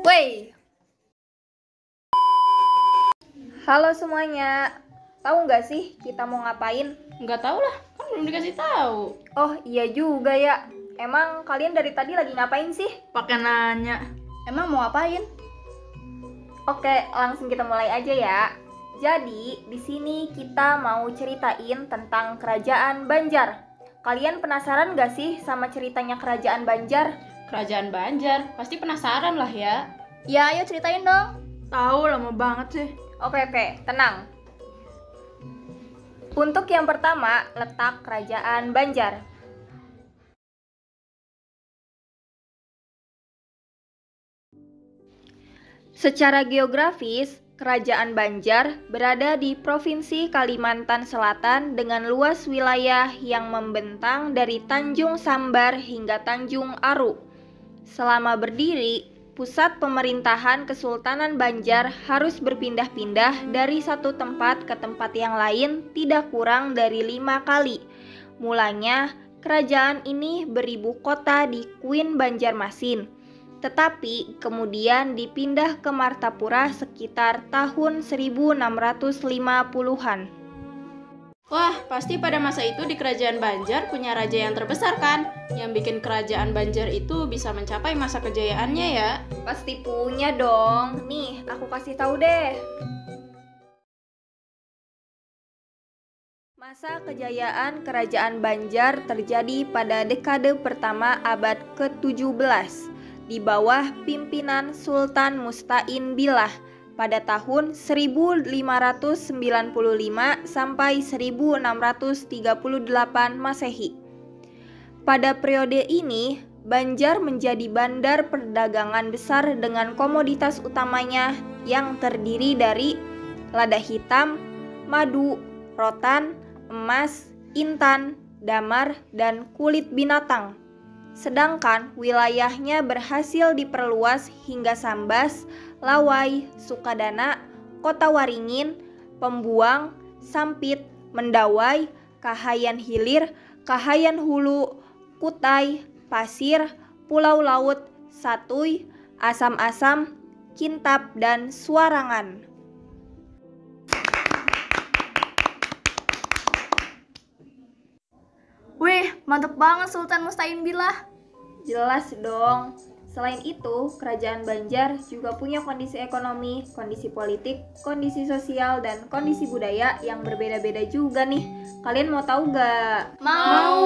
Wey, halo semuanya. Tahu nggak sih kita mau ngapain? Nggak tahu lah, kan belum dikasih tahu. Oh iya juga ya. Emang kalian dari tadi lagi ngapain sih? Pakai nanya. Emang mau ngapain? Oke, langsung kita mulai aja ya. Jadi, di sini kita mau ceritain tentang Kerajaan Banjar. Kalian penasaran nggak sih sama ceritanya Kerajaan Banjar? Kerajaan Banjar, pasti penasaran lah ya. Ya, ayo ceritain dong. Tahu lama banget sih. Oke, tenang. Untuk yang pertama, letak Kerajaan Banjar. Secara geografis, Kerajaan Banjar berada di Provinsi Kalimantan Selatan dengan luas wilayah yang membentang dari Tanjung Sambar hingga Tanjung Aru. Selama berdiri, pusat pemerintahan Kesultanan Banjar harus berpindah-pindah dari satu tempat ke tempat yang lain tidak kurang dari 5 kali. Mulanya, kerajaan ini beribu kota di Kuin Banjarmasin. Tetapi kemudian dipindah ke Martapura sekitar tahun 1650-an. Wah, pasti pada masa itu di Kerajaan Banjar punya raja yang terbesar kan? Yang bikin Kerajaan Banjar itu bisa mencapai masa kejayaannya ya. Pasti punya dong. Nih, aku kasih tahu deh. Masa kejayaan Kerajaan Banjar terjadi pada dekade pertama abad ke-17 di bawah pimpinan Sultan Musta'in Billah pada tahun 1595 sampai 1638 Masehi. Pada periode ini, Banjar menjadi bandar perdagangan besar dengan komoditas utamanya yang terdiri dari lada hitam, madu, rotan, emas, intan, damar, dan kulit binatang. Sedangkan wilayahnya berhasil diperluas hingga Sambas, Lawai, Sukadana, Kota Waringin, Pembuang, Sampit, Mendawai, Kahayan Hilir, Kahayan Hulu, Kutai, Pasir, Pulau Laut, Satuy, Asam-Asam, Kintab, dan Suarangan. Wih, mantep banget Sultan Musta'in Billah. Jelas dong. Selain itu, Kerajaan Banjar juga punya kondisi ekonomi, kondisi politik, kondisi sosial, dan kondisi budaya yang berbeda-beda juga nih. Kalian mau tahu gak? Mau.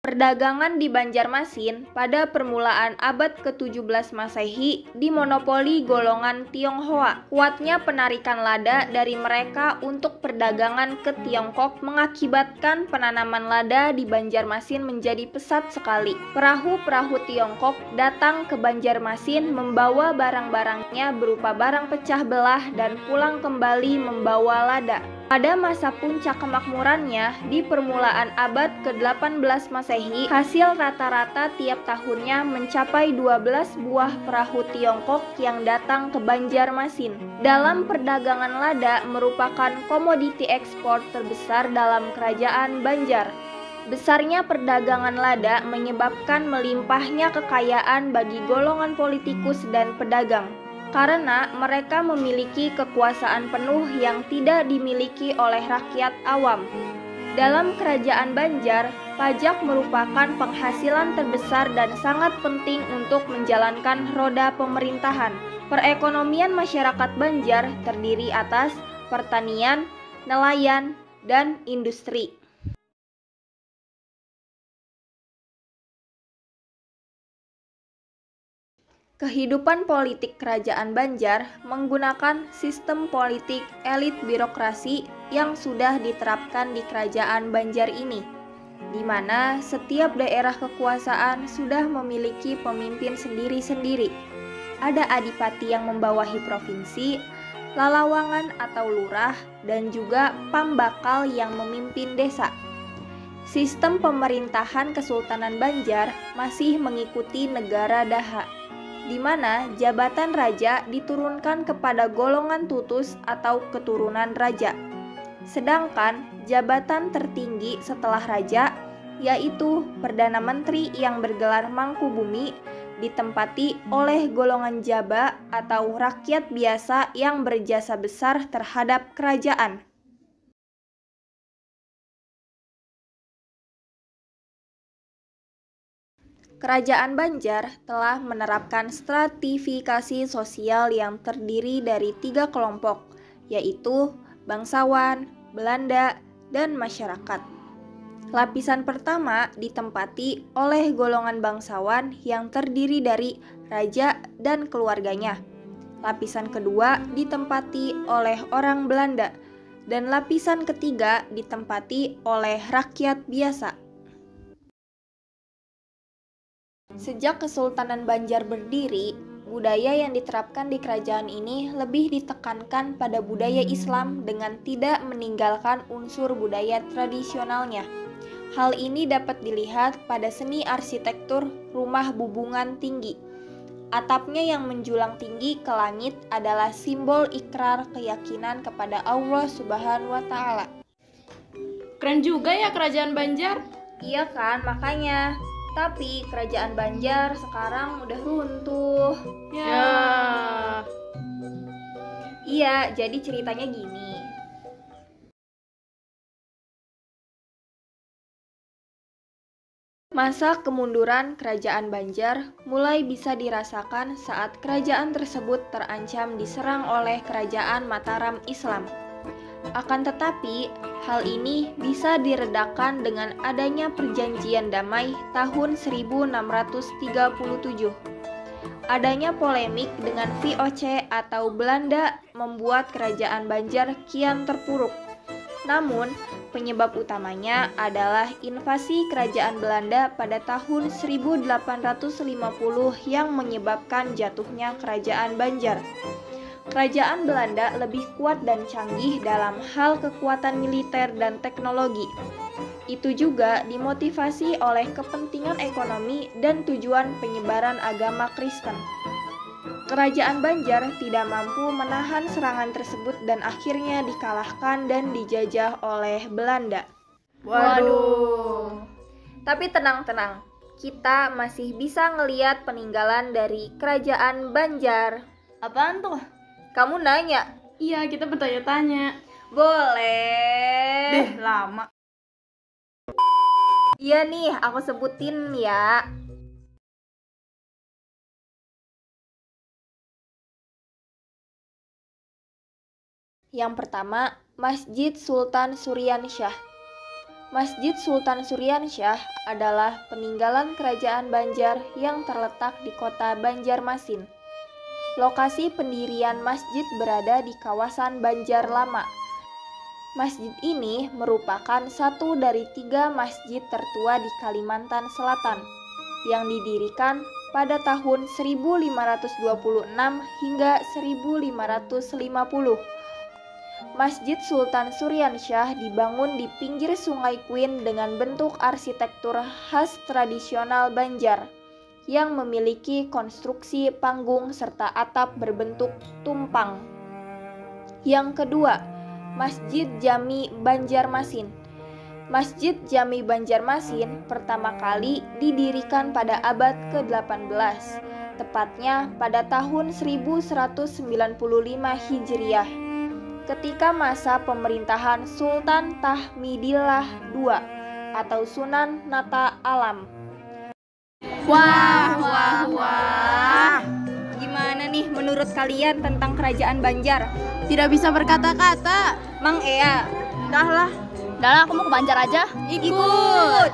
Perdagangan di Banjarmasin pada permulaan abad ke-17 Masehi dimonopoli golongan Tionghoa. Kuatnya penarikan lada dari mereka untuk perdagangan ke Tiongkok mengakibatkan penanaman lada di Banjarmasin menjadi pesat sekali. Perahu-perahu Tiongkok datang ke Banjarmasin membawa barang-barangnya berupa barang pecah belah dan pulang kembali membawa lada. Pada masa puncak kemakmurannya, di permulaan abad ke-18 Masehi, hasil rata-rata tiap tahunnya mencapai 12 buah perahu Tiongkok yang datang ke Banjarmasin. Dalam perdagangan lada merupakan komoditi ekspor terbesar dalam Kerajaan Banjar. Besarnya perdagangan lada menyebabkan melimpahnya kekayaan bagi golongan politikus dan pedagang, karena mereka memiliki kekuasaan penuh yang tidak dimiliki oleh rakyat awam. Dalam Kerajaan Banjar, pajak merupakan penghasilan terbesar dan sangat penting untuk menjalankan roda pemerintahan. Perekonomian masyarakat Banjar terdiri atas pertanian, nelayan, dan industri. Kehidupan politik Kerajaan Banjar menggunakan sistem politik elit birokrasi yang sudah diterapkan di Kerajaan Banjar ini, di mana setiap daerah kekuasaan sudah memiliki pemimpin sendiri-sendiri. Ada adipati yang membawahi provinsi, lalawangan atau lurah, dan juga pambakal yang memimpin desa. Sistem pemerintahan Kesultanan Banjar masih mengikuti negara Daha, di mana jabatan raja diturunkan kepada golongan tutus atau keturunan raja. Sedangkan jabatan tertinggi setelah raja, yaitu Perdana Menteri yang bergelar Mangkubumi, ditempati oleh golongan jaba atau rakyat biasa yang berjasa besar terhadap kerajaan. Kerajaan Banjar telah menerapkan stratifikasi sosial yang terdiri dari 3 kelompok, yaitu bangsawan, Belanda, dan masyarakat. Lapisan pertama ditempati oleh golongan bangsawan yang terdiri dari raja dan keluarganya. Lapisan kedua ditempati oleh orang Belanda, dan lapisan ketiga ditempati oleh rakyat biasa. Sejak Kesultanan Banjar berdiri, budaya yang diterapkan di kerajaan ini lebih ditekankan pada budaya Islam dengan tidak meninggalkan unsur budaya tradisionalnya. Hal ini dapat dilihat pada seni arsitektur rumah bubungan tinggi. Atapnya yang menjulang tinggi ke langit adalah simbol ikrar keyakinan kepada Allah Subhanahu wa Ta'ala. Keren juga ya kerajaan Banjar. Iya kan, makanya. Tapi kerajaan Banjar sekarang udah runtuh. Ya. Iya, jadi ceritanya gini. Masa kemunduran kerajaan Banjar mulai bisa dirasakan saat kerajaan tersebut terancam diserang oleh kerajaan Mataram Islam. Akan tetapi, hal ini bisa diredakan dengan adanya perjanjian damai tahun 1637. Adanya polemik dengan VOC atau Belanda membuat kerajaan Banjar kian terpuruk. Namun, penyebab utamanya adalah invasi kerajaan Belanda pada tahun 1850 yang menyebabkan jatuhnya kerajaan Banjar. Kerajaan Belanda lebih kuat dan canggih dalam hal kekuatan militer dan teknologi. Itu juga dimotivasi oleh kepentingan ekonomi dan tujuan penyebaran agama Kristen. Kerajaan Banjar tidak mampu menahan serangan tersebut dan akhirnya dikalahkan dan dijajah oleh Belanda. Waduh. Tapi tenang-tenang, kita masih bisa ngeliat peninggalan dari kerajaan Banjar. Apaan tuh? Kamu nanya? Iya, kita bertanya-tanya. Boleh. Lama. Iya nih, aku sebutin ya. Yang pertama, Masjid Sultan Suryansyah. Masjid Sultan Suryansyah adalah peninggalan kerajaan Banjar yang terletak di kota Banjarmasin. Lokasi pendirian masjid berada di kawasan Banjar Lama. Masjid ini merupakan satu dari 3 masjid tertua di Kalimantan Selatan yang didirikan pada tahun 1526 hingga 1550. Masjid Sultan Suryansyah dibangun di pinggir Sungai Kuin dengan bentuk arsitektur khas tradisional Banjar yang memiliki konstruksi panggung serta atap berbentuk tumpang. Yang kedua, Masjid Jami Banjarmasin. Masjid Jami Banjarmasin pertama kali didirikan pada abad ke-18, tepatnya pada tahun 1195 Hijriah, ketika masa pemerintahan Sultan Tahmidillah II atau Sunan Nata Alam. Wah. Gimana nih menurut kalian tentang kerajaan Banjar? Tidak bisa berkata-kata. Mang Ea, Udah lah, aku mau ke Banjar aja. Ikut.